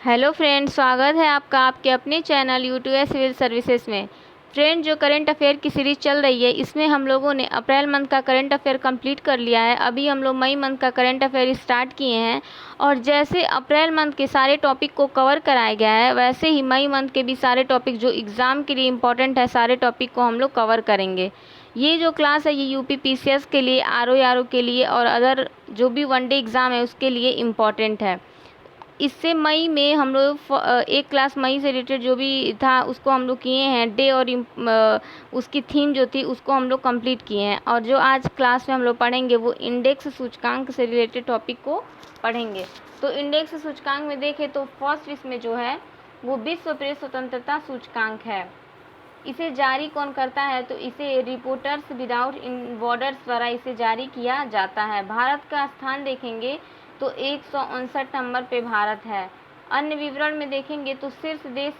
Hello friend, स्वागत है आपका आपके अपने चैनल यूट्यूब सिविल सर्विसेज में। फ्रेंड, जो करंट अफेयर की सीरीज चल रही है, इसमें हम लोगों ने अप्रैल मंथ का करंट अफेयर कंप्लीट कर लिया है। अभी हम लोग मई मंथ का करंट अफेयर स्टार्ट किए हैं और जैसे अप्रैल मंथ के सारे टॉपिक को कवर कराया गया है, वैसे ही मई मंथ के भी सारे टॉपिक जो एग्ज़ाम के लिए इम्पोर्टेंट है, सारे टॉपिक को हम लोग कवर करेंगे। ये जो क्लास है ये यूपी पीसीएस के लिए, आरओ के लिए और अदर जो भी वनडे एग्ज़ाम है उसके लिए इम्पॉर्टेंट है। इससे मई में हम लोग एक क्लास मई से रिलेटेड जो भी था उसको हम लोग किए हैं, डे और उसकी थीम जो थी उसको हम लोग कंप्लीट किए हैं। और जो आज क्लास में हम लोग पढ़ेंगे वो इंडेक्स सूचकांक से रिलेटेड टॉपिक को पढ़ेंगे। तो इंडेक्स सूचकांक में देखें तो फर्स्ट इसमें जो है वो विश्व प्रेस स्वतंत्रता सूचकांक है। इसे जारी कौन करता है? तो इसे रिपोर्टर्स विदाउट बॉर्डर्स द्वारा इसे जारी किया जाता है। भारत का स्थान देखेंगे तो 159 नंबर पे भारत है। अन्य विवरण में देखेंगे तो शीर्ष देश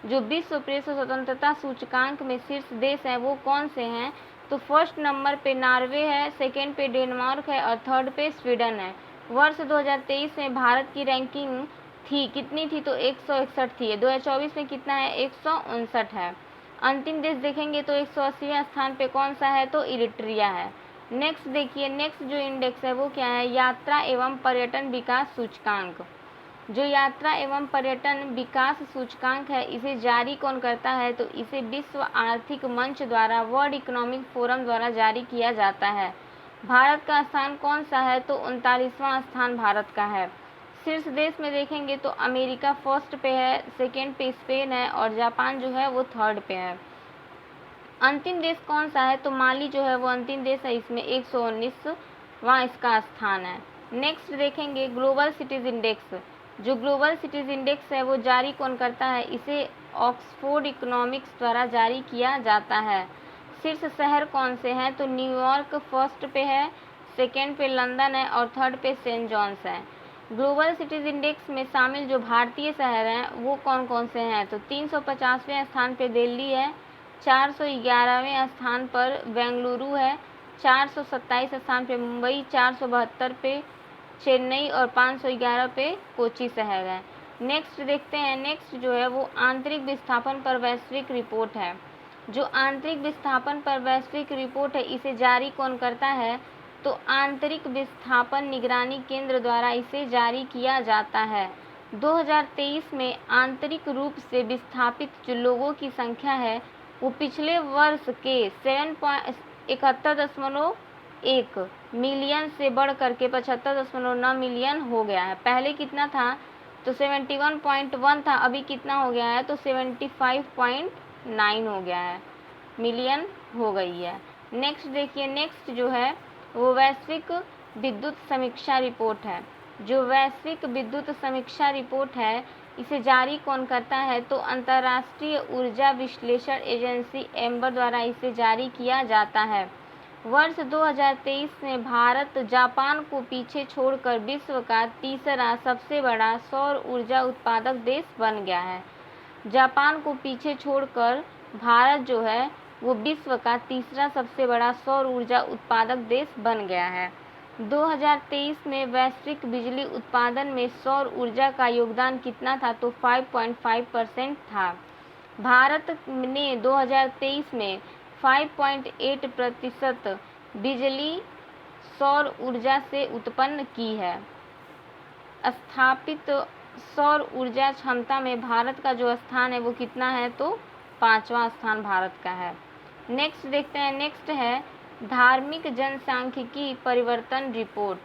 जो विश्व प्रेस स्वतंत्रता सूचकांक में शीर्ष देश है वो कौन से हैं? तो फर्स्ट नंबर पे नॉर्वे है, सेकेंड पे डेनमार्क है और थर्ड पे स्वीडन है। वर्ष 2023 में भारत की रैंकिंग थी कितनी थी? तो 161 थी। 2024 में कितना है? 159 है। अंतिम देश देखेंगे तो 180वें स्थान पे कौन सा है? तो इरिट्रिया है। नेक्स्ट देखिए, नेक्स्ट जो इंडेक्स है वो क्या है? यात्रा एवं पर्यटन विकास सूचकांक। जो यात्रा एवं पर्यटन विकास सूचकांक है इसे जारी कौन करता है? तो इसे विश्व आर्थिक मंच द्वारा, वर्ल्ड इकोनॉमिक फोरम द्वारा जारी किया जाता है। भारत का स्थान कौन सा है? तो 39वां स्थान भारत का है। शीर्ष देश में देखेंगे तो अमेरिका फर्स्ट पे है, सेकेंड पे स्पेन है और जापान जो है वो थर्ड पे है। अंतिम देश कौन सा है? तो माली जो है वो अंतिम देश है, इसमें 119वां इसका स्थान है। नेक्स्ट देखेंगे ग्लोबल सिटीज इंडेक्स। जो ग्लोबल सिटीज इंडेक्स है वो जारी कौन करता है? इसे ऑक्सफोर्ड इकोनॉमिक्स द्वारा जारी किया जाता है। शीर्ष शहर कौन से हैं? तो न्यूयॉर्क फर्स्ट पे है, सेकेंड पे लंदन है और थर्ड पे सेंट जॉन्स है। ग्लोबल सिटीज इंडेक्स में शामिल जो भारतीय शहर हैं वो कौन कौन से हैं? तो 350वें स्थान पे दिल्ली है, 411वें स्थान पर बेंगलुरु है, 427 स्थान पे मुंबई, 472 पे चेन्नई और 511 पे कोची शहर है। नेक्स्ट देखते हैं, नेक्स्ट जो है वो आंतरिक विस्थापन पर वैश्विक रिपोर्ट है। जो आंतरिक विस्थापन पर वैश्विक रिपोर्ट है इसे जारी कौन करता है? तो आंतरिक विस्थापन निगरानी केंद्र द्वारा इसे जारी किया जाता है। 2023 में आंतरिक रूप से विस्थापित जो लोगों की संख्या है वो पिछले वर्ष के 71.1 मिलियन से बढ़ करके 75.9 मिलियन हो गया है। पहले कितना था? तो 71.1 था, अभी कितना हो गया है? तो 75.9 हो गया है, मिलियन हो गई है। नेक्स्ट देखिए, नेक्स्ट जो है वो वैश्विक विद्युत समीक्षा रिपोर्ट है। जो वैश्विक विद्युत समीक्षा रिपोर्ट है इसे जारी कौन करता है? तो अंतर्राष्ट्रीय ऊर्जा विश्लेषण एजेंसी एम्बर द्वारा इसे जारी किया जाता है। वर्ष 2023 में भारत जापान को पीछे छोड़कर विश्व का तीसरा सबसे बड़ा सौर ऊर्जा उत्पादक देश बन गया है। जापान को पीछे छोड़कर भारत जो है वो विश्व का तीसरा सबसे बड़ा सौर ऊर्जा उत्पादक देश बन गया है। 2023 में वैश्विक बिजली उत्पादन में सौर ऊर्जा का योगदान कितना था? तो 5.5% था। भारत ने 2023 में 5.8% बिजली सौर ऊर्जा से उत्पन्न की है। स्थापित सौर ऊर्जा क्षमता में भारत का जो स्थान है वो कितना है? तो 5वां स्थान भारत का है। नेक्स्ट देखते हैं, नेक्स्ट है धार्मिक जनसांख्यिकी परिवर्तन रिपोर्ट।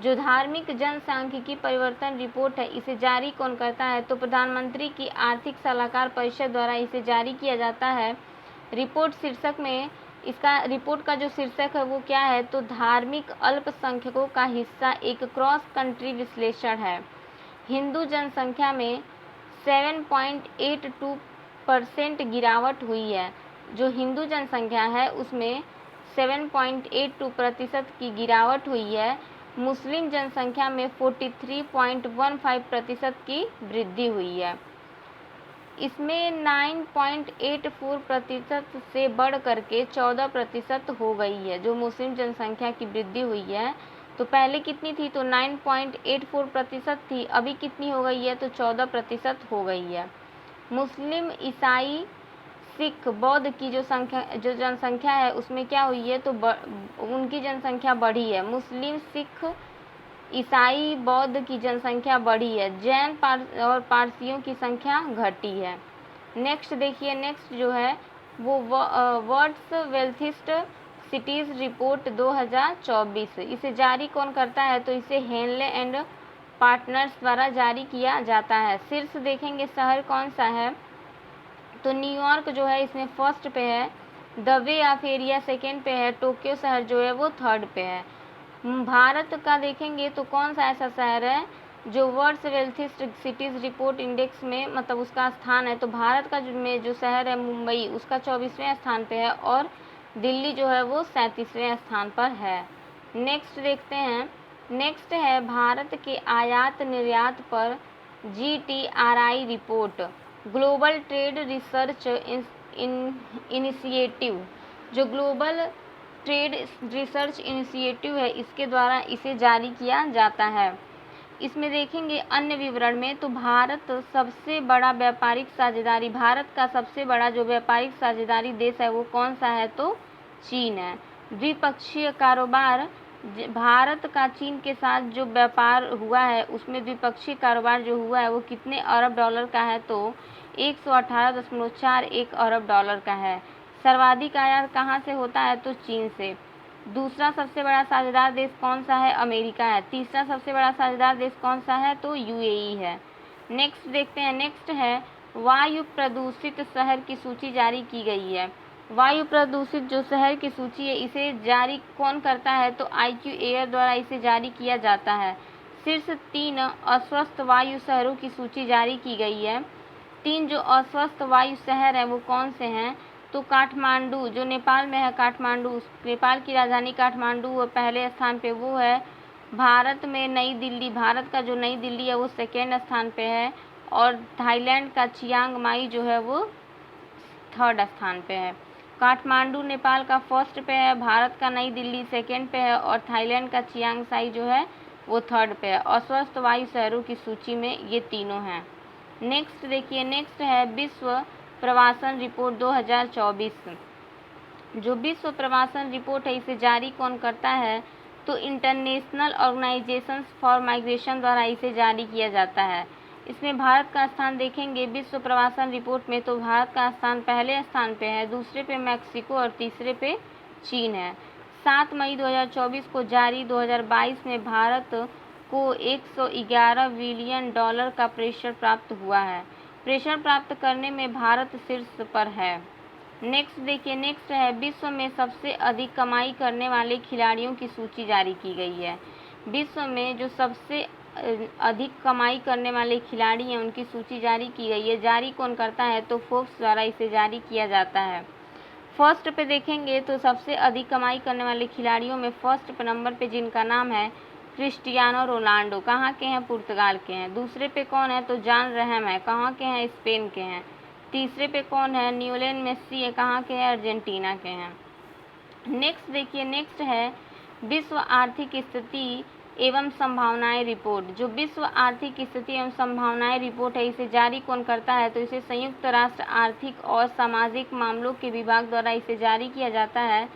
जो धार्मिक जनसांख्यिकी परिवर्तन रिपोर्ट है इसे जारी कौन करता है? तो प्रधानमंत्री की आर्थिक सलाहकार परिषद द्वारा इसे जारी किया जाता है। रिपोर्ट शीर्षक में इसका रिपोर्ट का जो शीर्षक है वो क्या है? तो धार्मिक अल्पसंख्यकों का हिस्सा एक क्रॉस कंट्री विश्लेषण है। हिंदू जनसंख्या में 7.82% गिरावट हुई है। जो हिंदू जनसंख्या है उसमें 7.82% की गिरावट हुई है। मुस्लिम जनसंख्या में 43.15% की वृद्धि हुई है। इसमें 9.84% से बढ़ करके 14% हो गई है। जो मुस्लिम जनसंख्या की वृद्धि हुई है तो पहले कितनी थी, तो 9.84% थी, अभी कितनी हो गई है, तो 14% हो गई है। मुस्लिम, ईसाई, सिख, बौद्ध की जो जनसंख्या है उसमें क्या हुई है, तो उनकी जनसंख्या बढ़ी है। मुस्लिम, सिख, ईसाई, बौद्ध की जनसंख्या बढ़ी है। जैन और पारसियों की संख्या घटी है। नेक्स्ट देखिए, नेक्स्ट जो है वो वर्ल्ड्स वेल्थिस्ट सिटीज़ रिपोर्ट 2024, इसे जारी कौन करता है, तो इसे हेनले एंड पार्टनर्स द्वारा जारी किया जाता है। शीर्ष देखेंगे शहर कौन सा है, तो न्यूयॉर्क जो है इसमें फर्स्ट पे है, the way of area second पे है, टोक्यो शहर जो है वो थर्ड पे है। भारत का देखेंगे तो कौन सा ऐसा शहर है जो world's wealthiest cities report index में मतलब उसका स्थान है, तो भारत का जो शहर है मुंबई उसका 24वें स्थान पे है और दिल्ली जो है वो 37वें स्थान पर है। नेक्स्ट देखते हैं, नेक्स्ट है भारत के आयात निर्यात पर GTRI report, global trade research initiative, जो ग्लोबल ट्रेड रिसर्च इनिशिएटिव है इसके द्वारा इसे जारी किया जाता है। इसमें देखेंगे अन्य विवरण में, तो भारत सबसे बड़ा व्यापारिक साझेदारी, भारत का सबसे बड़ा जो व्यापारिक साझेदारी देश है वो कौन सा है, तो चीन है। द्विपक्षीय कारोबार, भारत का चीन के साथ जो व्यापार हुआ है उसमें द्विपक्षीय कारोबार जो हुआ है वो कितने अरब डॉलर का है, तो 118.41 अरब डॉलर का है। सर्वाधिक आयात कहाँ से होता है, तो चीन से। दूसरा सबसे बड़ा साझेदार देश कौन सा है, अमेरिका है। तीसरा सबसे बड़ा साझेदार देश कौन सा है, तो UAE है। नेक्स्ट देखते हैं, नेक्स्ट है वायु प्रदूषित शहर की सूची जारी की गई है। वायु प्रदूषित जो शहर की सूची है इसे जारी कौन करता है, तो IQ एयर द्वारा इसे जारी किया जाता है। शीर्ष 3 अस्वस्थ वायु शहरों की सूची जारी की गई है। 3 जो अस्वस्थ वायु शहर हैं वो कौन से हैं, तो काठमांडू जो नेपाल में है, काठमांडू नेपाल की राजधानी काठमांडू वो पहले स्थान पे वो है। भारत में नई दिल्ली, भारत का जो नई दिल्ली है वो सेकेंड स्थान पे है और थाईलैंड का चियांग माई जो है वो थर्ड स्थान पे है। काठमांडू नेपाल का फर्स्ट पे है, भारत का नई दिल्ली सेकेंड पे है और थाईलैंड का चियांग साई जो है वो थर्ड पे है। अस्वस्थ वायु शहरों की सूची में ये तीनों हैं। नेक्स्ट देखिए, नेक्स्ट है विश्व प्रवासन रिपोर्ट 2024, जो विश्व प्रवासन रिपोर्ट है इसे जारी कौन करता है, तो इंटरनेशनल ऑर्गेनाइजेशंस फॉर माइग्रेशन द्वारा इसे जारी किया जाता है। इसमें भारत का स्थान देखेंगे विश्व प्रवासन रिपोर्ट में, तो भारत का स्थान पहले स्थान पे है, दूसरे पे मैक्सिको और तीसरे पे चीन है। 7 मई 2024 को जारी 2022 में भारत को 111 बिलियन डॉलर का प्रेशर प्राप्त हुआ है। प्रेशर प्राप्त करने में भारत शीर्ष पर है। नेक्स्ट देखिए, नेक्स्ट है विश्व में सबसे अधिक कमाई करने वाले खिलाड़ियों की सूची जारी की गई है। विश्व में जो सबसे अधिक कमाई करने वाले खिलाड़ी हैं उनकी सूची जारी की गई है। जारी कौन करता है, तो फोर्ब्स द्वारा इसे जारी किया जाता है। फर्स्ट पे देखेंगे तो सबसे अधिक कमाई करने वाले खिलाड़ियों में फर्स्ट पे नंबर पे जिनका नाम है क्रिस्टियानो रोनाल्डो, कहाँ के हैं, पुर्तगाल के हैं। दूसरे पे कौन है, तो जॉन रहम है, कहाँ के हैं, स्पेन के हैं। तीसरे पे कौन है, न्यूलेन मेस्सी है, कहाँ के हैं, अर्जेंटीना के हैं। नेक्स्ट देखिए, नेक्स्ट है विश्व आर्थिक स्थिति एवं संभावनाएं रिपोर्ट, जो विश्व आर्थिक स्थिति एवं संभावनाएं रिपोर्ट है इसे जारी कौन करता है, तो इसे संयुक्त राष्ट्र आर्थिक और सामाजिक मामलों के विभाग द्वारा इसे जारी किया जाता है।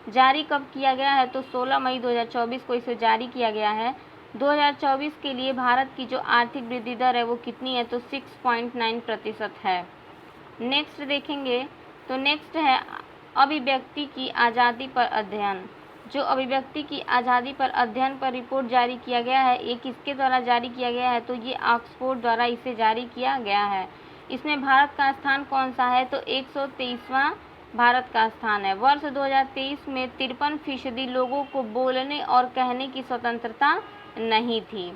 जारी कब किया गया है, तो 16 मई 2024 को इसे जारी किया गया है। 2024 के लिए भारत की जो आर्थिक वृद्धि दर है वो कितनी है, तो 6.9% है। नेक्स्ट देखेंगे तो नेक्स्ट है अभिव्यक्ति की आज़ादी पर अध्ययन, जो अभिव्यक्ति की आज़ादी पर अध्ययन पर रिपोर्ट जारी किया गया है, ये किसके द्वारा जारी किया गया है, तो ये ऑक्सफोर्ड द्वारा इसे जारी किया गया है। इसमें भारत का स्थान कौन सा है, तो 123वां भारत का स्थान है। वर्ष 2023 में 53% लोगों को बोलने और कहने की स्वतंत्रता नहीं थी।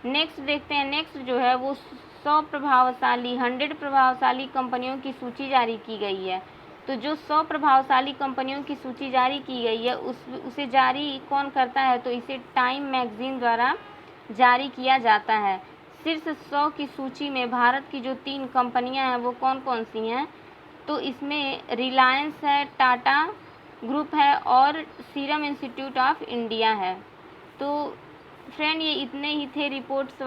नेक्स्ट देखते हैं, नेक्स्ट जो है वो 100 प्रभावशाली कंपनियों की सूची जारी की गई है। तो जो 100 प्रभावशाली कंपनियों की सूची जारी की गई है उसे जारी कौन करता है, तो इसे टाइम मैगजीन द्वारा जारी किया जाता है। शीर्ष 100 की सूची में भारत की जो 3 कंपनियां हैं वो कौन कौन सी हैं, तो इसमें रिलायंस है, टाटा ग्रुप है और सीरम इंस्टीट्यूट ऑफ इंडिया है। तो फ्रेंड ये इतने ही थे रिपोर्ट्स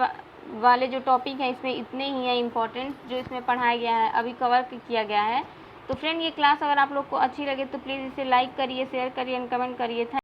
वाले जो टॉपिक हैं, इसमें इतने ही हैं इम्पोर्टेंट जो इसमें पढ़ाया गया है, अभी कवर किया गया है। तो फ्रेंड ये क्लास अगर आप लोग को अच्छी लगे तो प्लीज़ इसे लाइक करिए, शेयर करिए एंड कमेंट करिए।